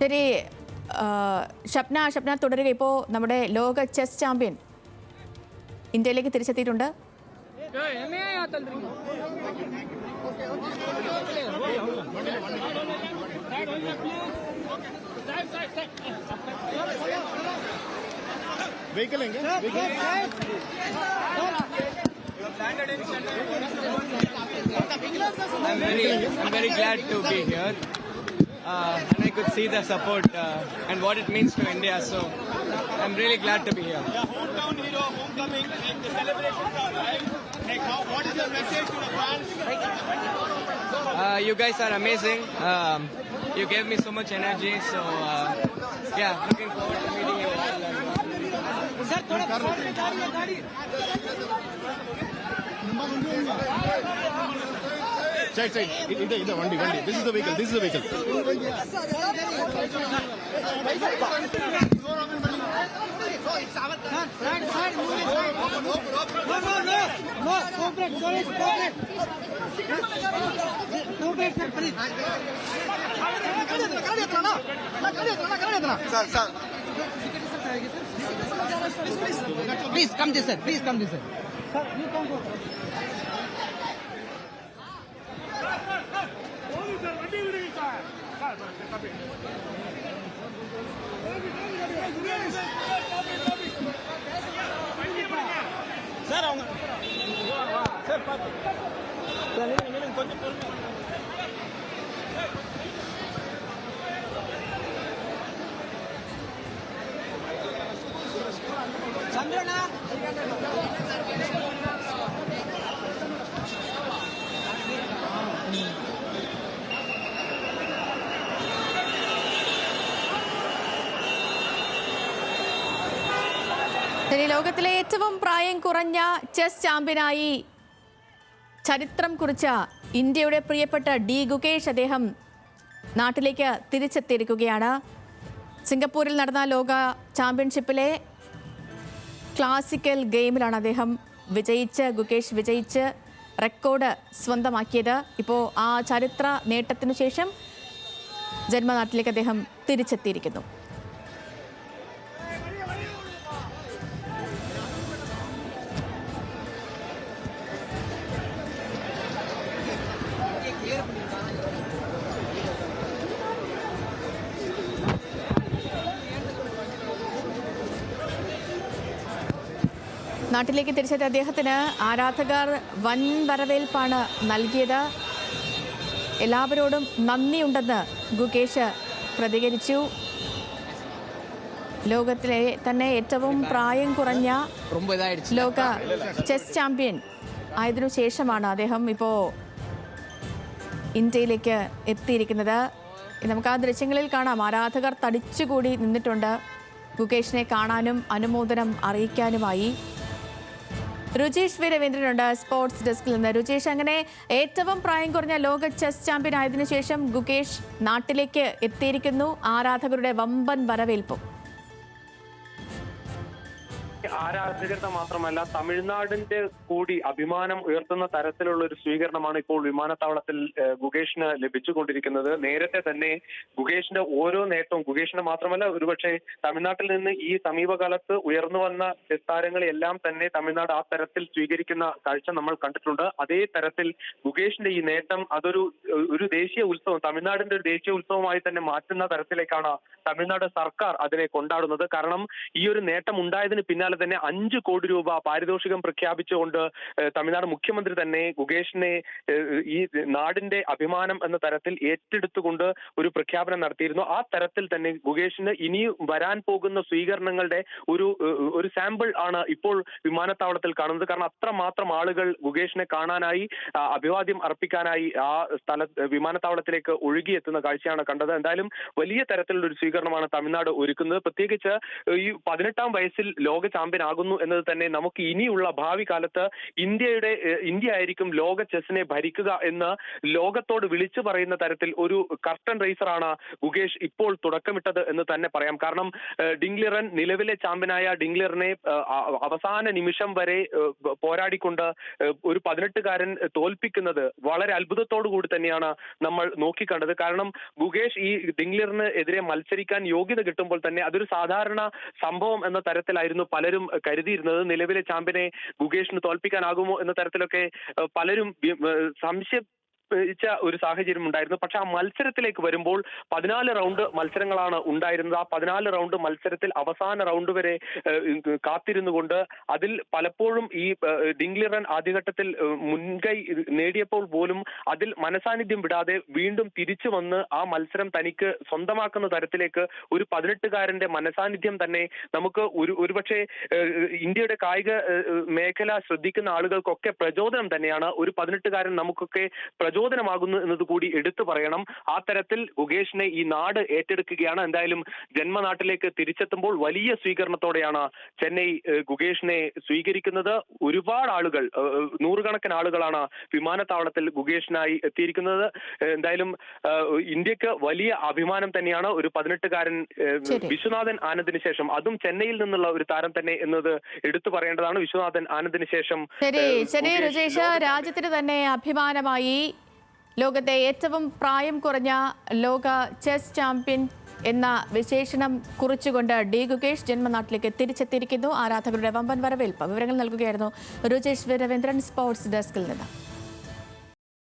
ശരി, ഷപ്ന തുടരുക. ഇപ്പോൾ നമ്മുടെ ലോക ചെസ് ചാമ്പ്യൻ ഇന്ത്യയിലേക്ക് തിരിച്ചെത്തിയിട്ടുണ്ട്. I'm very glad to be here. And I could see the support and what it means to India. So I'm really glad to be here. Yeah, hometown hero, homecoming, and the celebrations are live. Like, what is your message to the fans? You guys are amazing. You gave me so much energy. So yeah, looking forward to meeting you all. Side. The Vandi. This is the vehicle. Sir. Please come this side. Sir, you come go. Chandrana. ശരി, ലോകത്തിലെ ഏറ്റവും പ്രായം കുറഞ്ഞ chess ചാമ്പ്യനായി ചരിത്രം കുറിച്ച ഇന്ത്യയുടെ പ്രിയപ്പെട്ട D Gukesh അദ്ദേഹം നാട്ടിലേക്ക് തിരിച്ചെത്തിയിരിക്കുകയാണ്. സിംഗപ്പൂരിൽ നടന്ന ലോക ചാമ്പ്യൻഷിപ്പിലെ ക്ലാസിക്കൽ ഗെയിമിലാണ് അദ്ദേഹം ഗുകേഷ് വിജയിച്ച് റെക്കോർഡ് സ്വന്തമാക്കിയത്. ഇപ്പോൾ ആ ചരിത്ര നേട്ടത്തിനു ശേഷം ജന്മനാട്ടിലേക്ക് അദ്ദേഹം തിരിച്ചെത്തിയിരിക്കുന്നു. നാട്ടിലേക്ക് തിരിച്ചെത്തിയ അദ്ദേഹത്തിന് ആരാധകർ വൻ വരവേൽപ്പാണ് നൽകിയത്. എല്ലാവരോടും നന്ദിയുണ്ടെന്ന് ഗുകേഷ് പ്രതികരിച്ചു. ലോകത്തിലെ തന്നെ ഏറ്റവും പ്രായം കുറഞ്ഞ ലോക ചെസ് ചാമ്പ്യൻ ആയതിനു ശേഷമാണ് അദ്ദേഹം ഇപ്പോൾ ഇന്ത്യയിലേക്ക് എത്തിയിരിക്കുന്നത്. നമുക്ക് ആ ദൃശ്യങ്ങളിൽ കാണാം, ആരാധകർ തടിച്ചുകൂടി നിന്നിട്ടുണ്ട് ഗുകേഷിനെ കാണാനും അനുമോദനം അറിയിക്കാനുമായി. രുചീഷ് വി രവീന്ദ്രനുണ്ട് സ്പോർട്സ് ഡെസ്കിൽ നിന്ന്. രുചീഷ്, അങ്ങനെ ഏറ്റവും പ്രായം കുറഞ്ഞ ലോക ചെസ് ചാമ്പ്യൻ ആയതിനു ശേഷം ഗുകേഷ് നാട്ടിലേക്ക് എത്തിയിരിക്കുന്നു. ആരാധകരുടെ വമ്പൻ വരവേൽപ്പും. ആരാധകരുടെ മാത്രമല്ല തമിഴ്നാടിന്റെ കൂടി അഭിമാനം ഉയർത്തുന്ന തരത്തിലുള്ള ഒരു സ്വീകരണമാണ് ഇപ്പോൾ വിമാനത്താവളത്തിൽ ഗുകേഷിന് ലഭിച്ചുകൊണ്ടിരിക്കുന്നത്. നേരത്തെ തന്നെ ഗുകേഷിന്റെ ഓരോ നേട്ടവും, ഗുകേഷിന് മാത്രമല്ല ഒരുപക്ഷെ തമിഴ്നാട്ടിൽ നിന്ന് ഈ സമീപകാലത്ത് ഉയർന്നു വന്ന ചെസ് താരങ്ങളെല്ലാം തന്നെ തമിഴ്നാട് ആ തരത്തിൽ സ്വീകരിക്കുന്ന കാഴ്ച നമ്മൾ കണ്ടിട്ടുണ്ട്. അതേ തരത്തിൽ ഗുകേഷിന്റെ ഈ നേട്ടം ഒരു ദേശീയ ഉത്സവം, തമിഴ്നാടിന്റെ ഒരു ദേശീയ ഉത്സവമായി തന്നെ മാറ്റുന്ന തരത്തിലേക്കാണ് തമിഴ്നാട് സർക്കാർ അതിനെ കൊണ്ടാടുന്നത്. കാരണം ഈ ഒരു നേട്ടം ഉണ്ടായതിന് പിന്നാലെ തന്നെ 5 കോടി രൂപ പാരിതോഷികം പ്രഖ്യാപിച്ചുകൊണ്ട് തമിഴ്നാട് മുഖ്യമന്ത്രി തന്നെ ഗുകേഷിനെ ഈ നാടിന്റെ അഭിമാനം എന്ന തരത്തിൽ ഏറ്റെടുത്തുകൊണ്ട് ഒരു പ്രഖ്യാപനം നടത്തിയിരുന്നു. ആ തരത്തിൽ തന്നെ ഗുകേഷിന് ഇനി വരാൻ പോകുന്ന സ്വീകരണങ്ങളുടെ ഒരു സാമ്പിൾ ആണ് ഇപ്പോൾ വിമാനത്താവളത്തിൽ കാണുന്നത്. കാരണം അത്രമാത്രം ആളുകൾ ഗുകേഷിനെ കാണാനായി, അഭിവാദ്യം അർപ്പിക്കാനായി ആ വിമാനത്താവളത്തിലേക്ക് ഒഴുകിയെത്തുന്ന കാഴ്ചയാണ് കണ്ടത്. എന്തായാലും വലിയ തരത്തിലുള്ള ഒരു സ്വീകരണമാണ് തമിഴ്നാട് ഒരുക്കുന്നത്. പ്രത്യേകിച്ച് ഈ 18-ാം വയസ്സിൽ ലോക ചാമ്പ്യൻ ചാമ്പ്യൻ എന്നത് തന്നെ നമുക്ക് ഇനിയുള്ള ഭാവി കാലത്ത് ഇന്ത്യ ആയിരിക്കും ലോക ചെസ്സിനെ ഭരിക്കുക എന്ന് ലോകത്തോട് വിളിച്ചു പറയുന്ന തരത്തിൽ ഒരു കർട്ടൻ റേസറാണ് ഗുകേഷ് ഇപ്പോൾ തുടക്കമിട്ടത് എന്ന് തന്നെ പറയാം. കാരണം ഡിംഗ്ലിറൻ നിലവിലെ ചാമ്പ്യനായ ഡിംഗ്ലിറിനെ അവസാന നിമിഷം വരെ പോരാടിക്കൊണ്ട് ഒരു 18-കാരൻ തോൽപ്പിക്കുന്നത് വളരെ അത്ഭുതത്തോടു കൂടി തന്നെയാണ് നമ്മൾ നോക്കിക്കണ്ടത്. കാരണം ഗുകേഷ് ഈ ഡിംഗ്ലിറിന് എതിരെ മത്സരിക്കാൻ യോഗ്യത കിട്ടുമ്പോൾ തന്നെ അതൊരു സാധാരണ സംഭവം എന്ന തരത്തിലായിരുന്നു പലരും കരുതിയിരുന്നത്. നിലവിലെ ചാമ്പ്യനെ ഗുകേഷിന് തോൽപ്പിക്കാനാകുമോ എന്ന തരത്തിലൊക്കെ പലരും ഒരു സാഹചര്യം ഉണ്ടായിരുന്നു. പക്ഷെ ആ മത്സരത്തിലേക്ക് വരുമ്പോൾ 14 റൗണ്ട് മത്സരങ്ങളാണ് ഉണ്ടായിരുന്നത്. ആ 14 റൗണ്ട് മത്സരത്തിൽ അവസാന റൗണ്ട് വരെ കാത്തിരുന്നു കൊണ്ട് അതിൽ പലപ്പോഴും ഈ ഡിംഗ്ലിറൻ ആദ്യഘട്ടത്തിൽ മുൻകൈ നേടിയപ്പോൾ പോലും അതിൽ മനസാന്നിധ്യം വിടാതെ വീണ്ടും തിരിച്ചു വന്ന് ആ മത്സരം തനിക്ക് സ്വന്തമാക്കുന്ന തരത്തിലേക്ക് ഒരു 18-കാരന്റെ മനസാന്നിധ്യം തന്നെ നമുക്ക് ഒരുപക്ഷെ ഇന്ത്യയുടെ കായിക മേഖല ശ്രദ്ധിക്കുന്ന ആളുകൾക്കൊക്കെ പ്രചോദനം തന്നെയാണ്. ഒരു 18-കാരൻ നമുക്കൊക്കെ പ്രചോദനമാകുന്നു എന്നത് കൂടി എടുത്തു പറയണം. ആ തരത്തിൽ ഗുകേഷിനെ ഈ നാട് ഏറ്റെടുക്കുകയാണ്. എന്തായാലും ജന്മനാട്ടിലേക്ക് തിരിച്ചെത്തുമ്പോൾ വലിയ സ്വീകരണത്തോടെയാണ് ചെന്നൈ ഗുകേഷിനെ സ്വീകരിക്കുന്നത്. ഒരുപാട് ആളുകൾ, നൂറുകണക്കിന് ആളുകളാണ് വിമാനത്താവളത്തിൽ ഗുകേഷിനായി എത്തിയിരിക്കുന്നത്. എന്തായാലും ഇന്ത്യക്ക് വലിയ അഭിമാനം തന്നെയാണ്. ഒരു 18-കാരൻ വിശ്വനാഥൻ ആനന്ദിന് ശേഷം, അതും ചെന്നൈയിൽ നിന്നുള്ള ഒരു താരം തന്നെ എന്നത് എടുത്തു പറയേണ്ടതാണ്. വിശ്വനാഥൻ ആനന്ദിന് ശേഷം ശരി രജേഷ്, രാജ്യത്തിന് തന്നെ അഭിമാനമായി ലോകത്തെ ഏറ്റവും പ്രായം കുറഞ്ഞ ലോക ചെസ് ചാമ്പ്യൻ എന്ന വിശേഷണം കുറിച്ചുകൊണ്ട് ഡി ഗുകേഷ് ജന്മനാട്ടിലേക്ക് തിരിച്ചെത്തിയിരിക്കുന്നു. ആരാധകരുടെ വമ്പൻ വരവേൽപ്പ്. വിവരങ്ങൾ നൽകുകയായിരുന്നു രുചേഷ് വീരവേന്ദ്രൻ, സ്പോർട്സ് ഡെസ്കിൽ നിന്ന്.